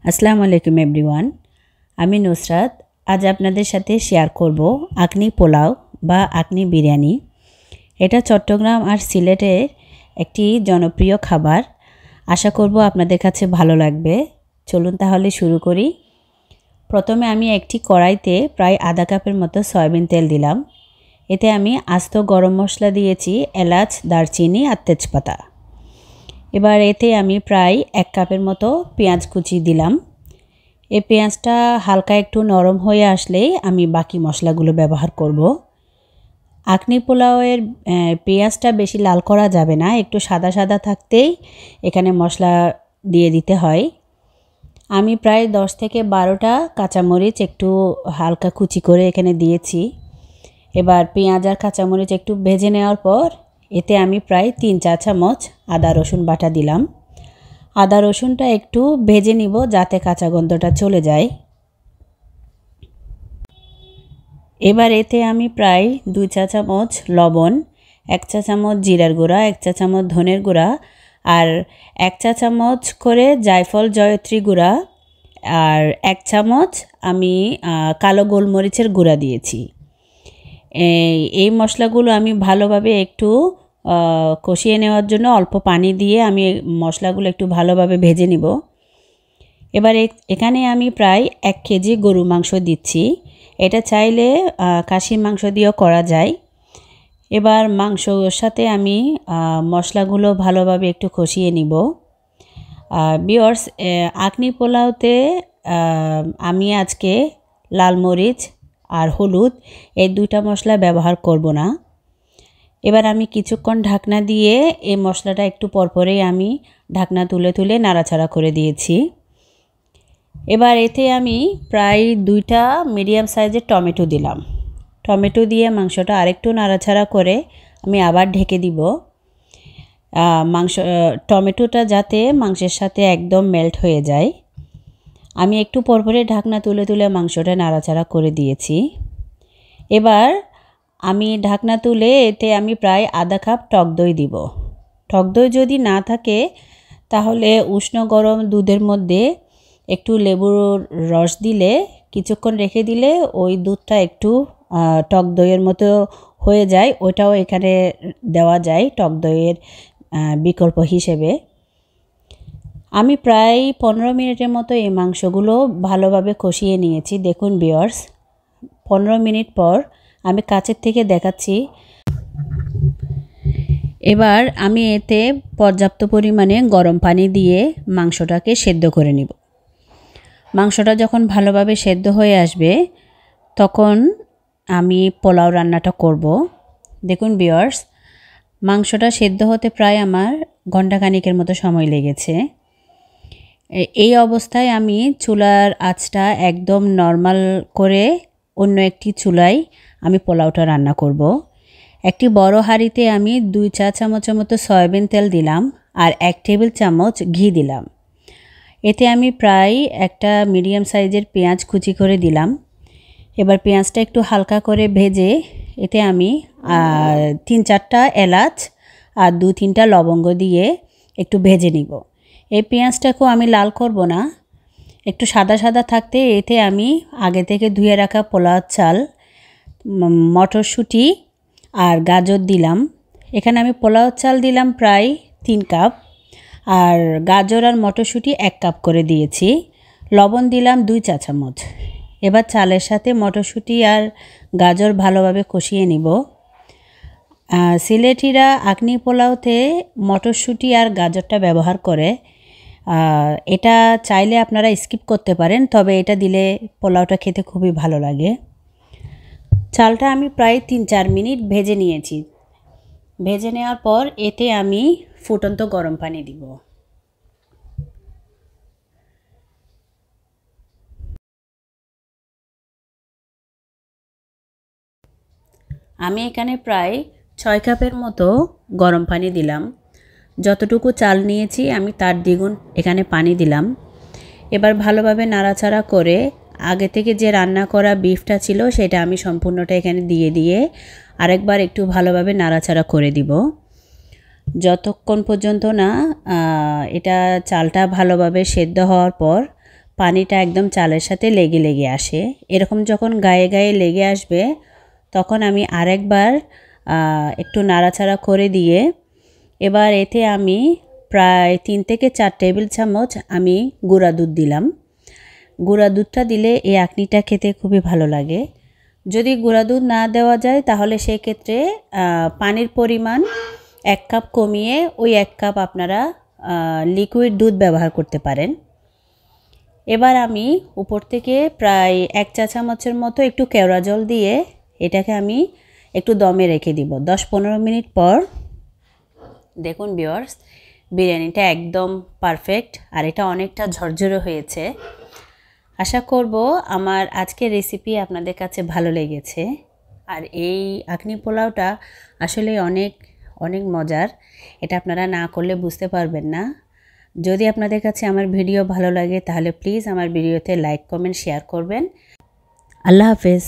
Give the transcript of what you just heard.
আসসালামু আলাইকুম এভরিওয়ান। আমি নুসরাত। আজ আপনাদের সাথে শেয়ার করব আঁকনি পোলাও বা আঁকনি বিরিয়ানি। এটা চট্টগ্রাম আর সিলেটের একটি জনপ্রিয় খাবার। আশা করব আপনাদের কাছে ভালো লাগবে। চলুন তাহলে শুরু করি। প্রথমে আমি একটি কড়াইতে প্রায় আধা কাপের মতো সয়াবিন তেল দিলাম। এতে আমি আস্ত গরম মশলা দিয়েছি, এলাচ, দারচিনি আর তেজপাতা। এবার এতে আমি প্রায় 1 কাপের মতো পেঁয়াজ কুচি দিলাম। এই পেঁয়াজটা হালকা একটু নরম হয়ে আসলেই আমি বাকি মশলাগুলো ব্যবহার করব। আঁকনি পোলাওয়ের পেঁয়াজটা বেশি লাল করা যাবে না, একটু সাদা সাদা থাকতেই এখানে মশলা দিয়ে দিতে হয়। আমি প্রায় 10 থেকে 12টা কাঁচামরিচ একটু হালকা কুচি করে এখানে দিয়েছি। এবার পেঁয়াজ আর কাঁচামরিচ একটু ভেজে নেওয়ার পর এতে আমি প্রায় 3 চা চামচ আদা রসুন বাটা দিলাম। আদা রসুনটা একটু ভেজে নিব যাতে কাঁচা গন্ধটা চলে যায়। এবার এতে আমি প্রায় 2 চা চামচ লবণ, 1 চা চামচ জিরার গুঁড়া, 1 চা চামচ ধনের গুঁড়া আর 1 চা চামচ করে জায়ফল জয়ত্রী গুঁড়া আর 1 চামচ আমি কালো গোলমরিচের গুঁড়া দিয়েছি। এই মশলাগুলো আমি ভালোভাবে একটু কষিয়ে নেওয়ার জন্য অল্প পানি দিয়ে আমি মশলাগুলো একটু ভালোভাবে ভেজে নিব। এবার এখানে আমি প্রায় 1 কেজি গরু মাংস দিচ্ছি। এটা চাইলে খাসির মাংস দিয়েও করা যায়। এবার মাংসর সাথে আমি মশলাগুলো ভালোভাবে একটু কষিয়ে নিব। ভিউয়ার্স, আঁকনি পোলাওতে আমি আজকে লাল মরিচ আর হলুদ এই 2টা মশলা ব্যবহার করব না। এবার আমি কিছুক্ষণ ঢাকনা দিয়ে এই মশলাটা একটু পরপরেই আমি ঢাকনা তুলে তুলে নাড়াচাড়া করে দিয়েছি। এবার এতে আমি প্রায় 2টা মিডিয়াম সাইজের টমেটো দিলাম। টমেটো দিয়ে মাংসটা আরেকটু নাড়াচাড়া করে আমি আবার ঢেকে দিব। টমেটোটা যাতে মাংসের সাথে একদম মেল্ট হয়ে যায়। আমি একটু পরপরে ঢাকনা তুলে তুলে মাংসটা নাড়াচাড়া করে দিয়েছি। এবার আমি ঢাকনা তুলে এতে আমি প্রায় আধা কাপ টক দই দিব। টক দই যদি না থাকে তাহলে উষ্ণ গরম দুধের মধ্যে একটু লেবুর রস দিলে কিছুক্ষণ রেখে দিলে ওই দুধটা একটু টক দইয়ের মতো হয়ে যায়, ওইটাও এখানে দেওয়া যায় টক দইয়ের বিকল্প হিসেবে। আমি প্রায় 15 মিনিটের মতো এই মাংসগুলো ভালোভাবে কষিয়ে নিয়েছি। দেখুন ভিউয়ার্স, 15 মিনিট পর আমি কাছের থেকে দেখাচ্ছি। এবার আমি এতে পর্যাপ্ত পরিমাণে গরম পানি দিয়ে মাংসটাকে সেদ্ধ করে নিব। মাংসটা যখন ভালোভাবে সেদ্ধ হয়ে আসবে তখন আমি পোলাও রান্নাটা করব। দেখুন ভিউয়ার্স, মাংসটা সেদ্ধ হতে প্রায় আমার ঘণ্টাখানেকের মতো সময় লেগেছে। এই অবস্থায় আমি চুলার আঁচটা একদম নরমাল করে অন্য একটি চুলায় আমি পোলাওটা রান্না করব। একটি বড় হাঁড়িতে আমি 2 চা চামচের মতো সয়াবিন তেল দিলাম আর 1 টেবিল চামচ ঘি দিলাম। এতে আমি প্রায় একটা মিডিয়াম সাইজের পেঁয়াজ কুচি করে দিলাম। এবার পেঁয়াজটা একটু হালকা করে ভেজে এতে আমি 3-4টা এলাচ আর 2-3টা লবঙ্গ দিয়ে একটু ভেজে নিব। এই পেঁয়াজটাকেও আমি লাল করব না, একটু সাদা সাদা থাকতে এতে আমি আগে থেকে ধুয়ে রাখা পোলাও চাল, মটরশুঁটি আর গাজর দিলাম। এখানে আমি পোলাও চাল দিলাম প্রায় 3 কাপ আর গাজর আর মটরশুঁটি 1 কাপ করে দিয়েছি। লবণ দিলাম 2 চা চামচ। এবার চালের সাথে মটরশুঁটি আর গাজর ভালোভাবে কষিয়ে নিব। সিলেটিরা আঁকনি পোলাওতে মটরশুঁটি আর গাজরটা ব্যবহার করে। এটা চাইলে আপনারা স্কিপ করতে পারেন, তবে এটা দিলে পোলাওটা খেতে খুবই ভালো লাগে। চালটা আমি প্রায় 3-4 মিনিট ভেজে নিয়েছি। ভেজে নেওয়ার পর এতে আমি ফুটন্ত গরম পানি দিব। আমি এখানে প্রায় 6 কাপের মতো গরম পানি দিলাম। যতটুকু চাল নিয়েছি আমি তার দ্বিগুণ এখানে পানি দিলাম। এবার ভালোভাবে নাড়াচাড়া করে আগে থেকে যে রান্না করা বিফটা ছিল সেটা আমি সম্পূর্ণটা এখানে দিয়ে আরেকবার একটু ভালোভাবে নাড়াচাড়া করে দিব, যতক্ষণ পর্যন্ত না এটা চালটা ভালোভাবে সেদ্ধ হওয়ার পর পানিটা একদম চালের সাথে লেগে লেগে আসে। এরকম যখন গায়ে গায়ে লেগে আসবে তখন আমি আরেকবার একটু নাড়াচাড়া করে দিয়ে এবার এতে আমি প্রায় 3 থেকে 4 টেবিল চামচ আমি গুঁড়া দুধ দিলাম। গুঁড়া দুধটা দিলে এই আঁকনিটা খেতে খুবই ভালো লাগে। যদি গুঁড়া দুধ না দেওয়া যায় তাহলে সেই ক্ষেত্রে পানির পরিমাণ 1 কাপ কমিয়ে ওই 1 কাপ আপনারা লিকুইড দুধ ব্যবহার করতে পারেন। এবার আমি উপর থেকে প্রায় 1 চা চামচের মতো একটু কেওড়া জল দিয়ে এটাকে আমি একটু দমে রেখে দিব। 10-15 মিনিট পর দেখুন ভিউয়ার্স, বিরিয়ানিটা একদম পারফেক্ট আর এটা অনেকটা ঝরঝরে হয়েছে। আশা করব আমার আজকের রেসিপি আপনাদের কাছে ভালো লেগেছে। আর এই আঁকনি পোলাওটা আসলে অনেক অনেক মজার, এটা আপনারা না করলে বুঝতে পারবেন না। যদি আপনাদের কাছে আমার ভিডিও ভালো লাগে তাহলে প্লিজ আমার ভিডিওতে লাইক কমেন্ট শেয়ার করবেন। আল্লাহ হাফেজ।